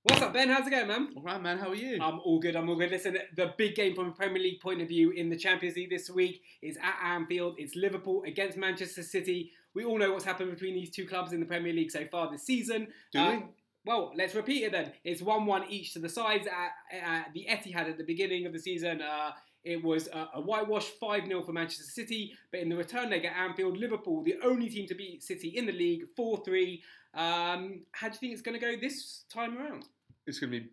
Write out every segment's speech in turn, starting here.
What's up, Ben? How's it going, man? All right, man. How are you? I'm all good. Listen, the big game from a Premier League point of view in the Champions League this week is at Anfield. It's Liverpool against Manchester City. We all know what's happened between these two clubs in the Premier League so far this season. Do we? Well, let's repeat it then. It's 1-1 each to the sides at the Etihad at the beginning of the season. It was a whitewash 5-0 for Manchester City, but in the return leg at Anfield, Liverpool, the only team to beat City in the league, 4-3. How do you think it's going to go this time around? It's going to be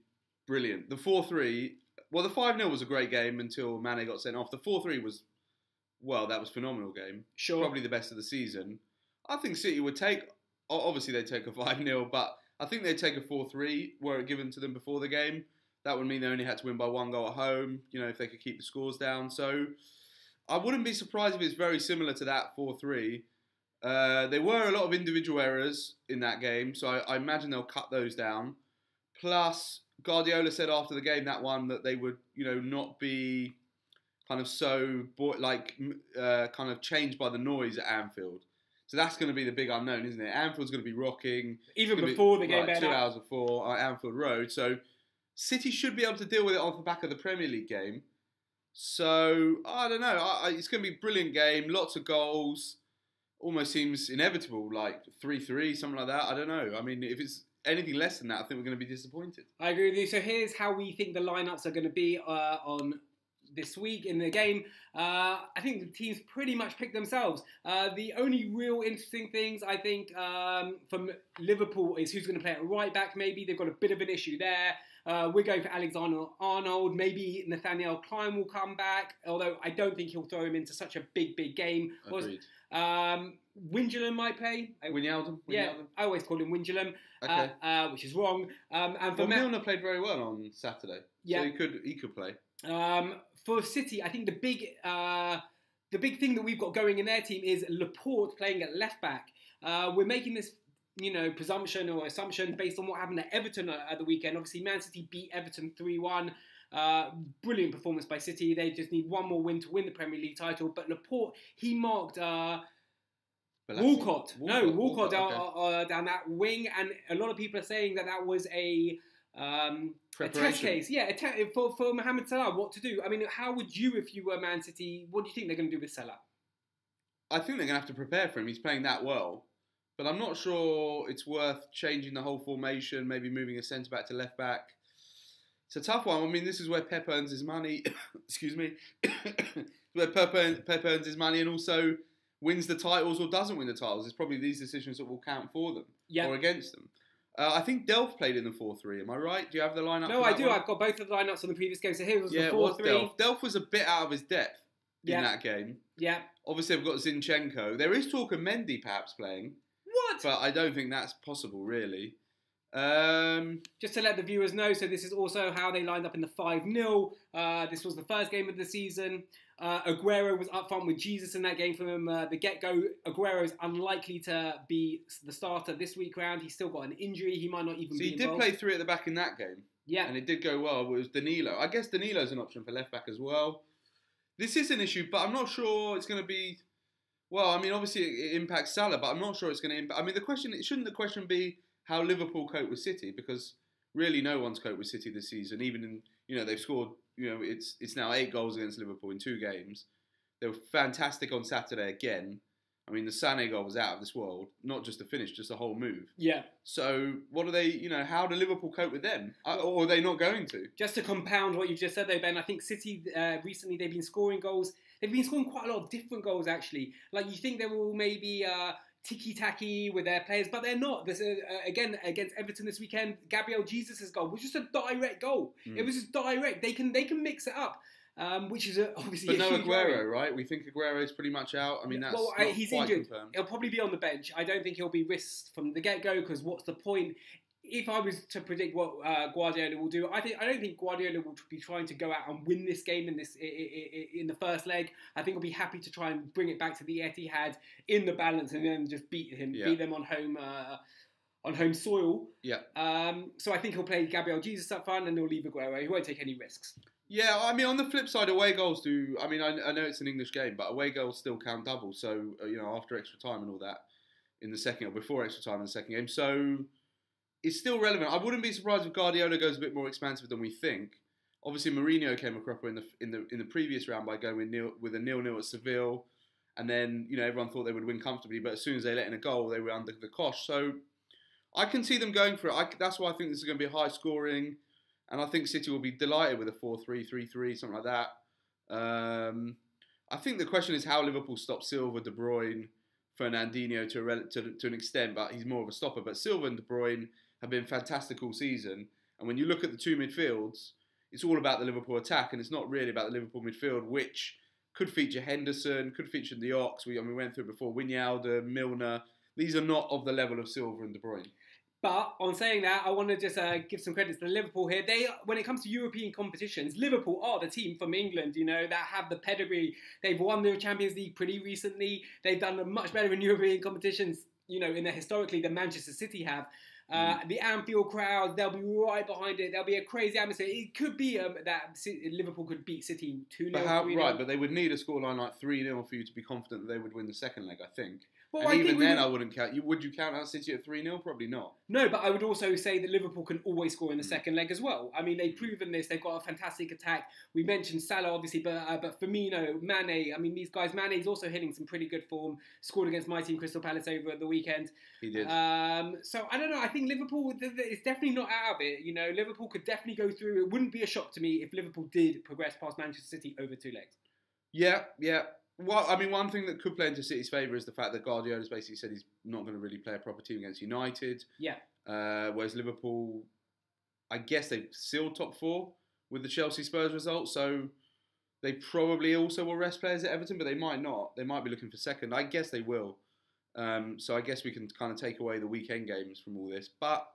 brilliant. The 4-3, well, the 5-0 was a great game until Mane got sent off. The 4-3 was, well, that was a phenomenal game. Sure. Probably the best of the season. I think City would take, obviously they'd take a 5-0, but I think they'd take a 4-3 were it given to them before the game. That would mean they only had to win by 1 goal at home, if they could keep the scores down. So I wouldn't be surprised if it's very similar to that 4-3. There were a lot of individual errors in that game, so I imagine they'll cut those down. Plus, Guardiola said after the game, that one, that they would, not be kind of kind of changed by the noise at Anfield. So that's going to be the big unknown, isn't it? Anfield's going to be rocking. Even before the game, 2 hours before at Anfield Road. So City should be able to deal with it off the back of the Premier League game. So, I don't know. It's going to be a brilliant game. Lots of goals. Almost seems inevitable, like 3-3, something like that. I don't know. I mean, if it's anything less than that, I think we're going to be disappointed. I agree with you. So here's how we think the lineups are going to be on this week in the game. I think the teams pretty much pick themselves. The only real interesting things, I think, from Liverpool is who's going to play at right back, maybe. They've got a bit of an issue there. We're going for Alexander-Arnold. Maybe Nathaniel Klein will come back, although I don't think he'll throw him into such a big game. Agreed. Wijnaldum might play. Wijnaldum? Yeah, I always call him Wijnaldum, okay. Which is wrong. And for Milner played very well on Saturday, yeah. So he could play. For City, I think the big thing that we've got going in their team is Laporte playing at left back. We're making this presumption or assumption based on what happened at Everton at the weekend. Obviously, Man City beat Everton 3-1. Brilliant performance by City. They just need one more win to win the Premier League title. But Laporte, he marked Walcott down that wing, and a lot of people are saying that was a test case. Yeah, for Mohamed Salah, what to do. I mean, how would you, if you were Man City, what do you think they're going to do with Salah? I think they're going to have to prepare for him. He's playing that well. But I'm not sure it's worth changing the whole formation, maybe moving a centre-back to left-back. It's a tough one. I mean, this is where Pep earns his money. Excuse me. Where Pep earns his money and also wins the titles or doesn't win the titles. It's probably these decisions that will count for them or against them. I think Delph played in the 4-3. Am I right? Do you have the lineup? No, I do. I've got both of the lineups on the previous game. So here was the 4-3. It was Delph. Delph was a bit out of his depth in that game. Yeah. Obviously, I've got Zinchenko. There is talk of Mendy perhaps playing. What? But I don't think that's possible, really. Just to let the viewers know, so this is also how they lined up in the 5-0. This was the first game of the season. Aguero was up front with Jesus in that game from the get-go. Aguero is unlikely to be the starter this week round. He's still got an injury. He might not even be involved. He did play 3 at the back in that game. Yeah. And it did go well. It was Danilo. I guess Danilo's an option for left-back as well. This is an issue, but I'm not sure it's going to be... Well, I mean, obviously it impacts Salah, but I'm not sure it's going to impact... I mean, shouldn't the question be how Liverpool cope with City? Because really no one's coped with City this season. Even in, they've scored, it's now 8 goals against Liverpool in 2 games. They were fantastic on Saturday again. I mean, the Sané goal was out of this world. Not just the finish, just the whole move. Yeah. So what do they, how do Liverpool cope with them? Or are they not going to? Just to compound what you've just said though, Ben, I think City, recently they've been scoring goals. They've been scoring quite a lot of different goals, actually. Like, you think they were all maybe ticky-tacky with their players, but they're not. There's again, against Everton this weekend, Gabriel Jesus' goal was just a direct goal. It was just direct. They can mix it up, which is obviously but a huge no Aguero, worry. right? We think Aguero is pretty much out. I mean, that's he's quite injured. confirmed. He'll probably be on the bench. I don't think he'll be risked from the get-go, because what's the point? If I was to predict what Guardiola will do, I don't think Guardiola will be trying to go out and win this game in the first leg. I think he'll be happy to try and bring it back to the Etihad in the balance and then just beat them on home soil. Yeah. So I think he'll play Gabriel Jesus up front and he'll leave Aguero. He won't take any risks. Yeah, I mean, on the flip side, away goals do. I mean, I know it's an English game, but away goals still count double. So after extra time and all that in the second or before extra time in the second game. So is still relevant. I wouldn't be surprised if Guardiola goes a bit more expansive than we think. Obviously, Mourinho came a cropper in the previous round by going with a 0-0 at Seville, and then everyone thought they would win comfortably, but as soon as they let in a goal, they were under the cosh. So I can see them going for it. That's why I think this is going to be high scoring, and I think City will be delighted with a 4-3, 3-3, something like that. I think the question is how Liverpool stop Silva, De Bruyne, Fernandinho to an extent, but he's more of a stopper. But Silva and De Bruyne have been fantastic all season, and when you look at the two midfields, it's all about the Liverpool attack, and it's not really about the Liverpool midfield, which could feature Henderson, could feature the Ox. We went through it before, Wijnaldum, Milner. These are not of the level of Silva and De Bruyne. But on saying that, I want to just give some credit to Liverpool here. When it comes to European competitions, Liverpool are the team from England, that have the pedigree. They've won the Champions League pretty recently. They've done much better in European competitions, historically than Manchester City have. The Anfield crowd, they'll be right behind it. There'll be a crazy atmosphere. It could be that Liverpool could beat City 2-0. But they would need a scoreline like 3-0 for you to be confident that they would win the second leg, I think. Well, and even then, I wouldn't count. Would you count out City at 3-0? Probably not. No, but I would also say that Liverpool can always score in the second leg as well. I mean, they've proven this. They've got a fantastic attack. We mentioned Salah, obviously, but Firmino, Mane. I mean, these guys. Mane's also hitting some pretty good form. Scored against my team, Crystal Palace, over the weekend. He did. So I don't know. I think Liverpool is definitely not out of it. Liverpool could definitely go through. It wouldn't be a shock to me if Liverpool did progress past Manchester City over 2 legs. Yeah. Well, I mean, one thing that could play into City's favour is the fact that Guardiola's basically said he's not going to really play a proper team against United. Yeah. Whereas Liverpool, I guess they've sealed top 4 with the Chelsea-Spurs result, so they probably also will rest players at Everton, but they might not. They might be looking for second. I guess they will. So I guess we can kind of take away the weekend games from all this. But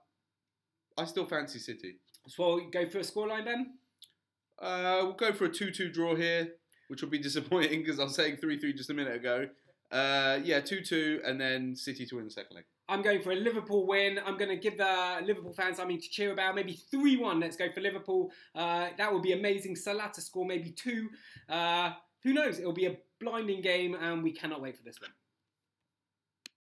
I still fancy City. So we'll go for a scoreline, Ben? We'll go for a 2-2 draw here, which will be disappointing because I was saying 3-3 just a minute ago. 2-2 and then City to win the second leg. I'm going for a Liverpool win. I'm going to give the Liverpool fans something to cheer about. Maybe 3-1. Let's go for Liverpool. That would be amazing. Salah to score maybe 2. Who knows? It'll be a blinding game and we cannot wait for this one.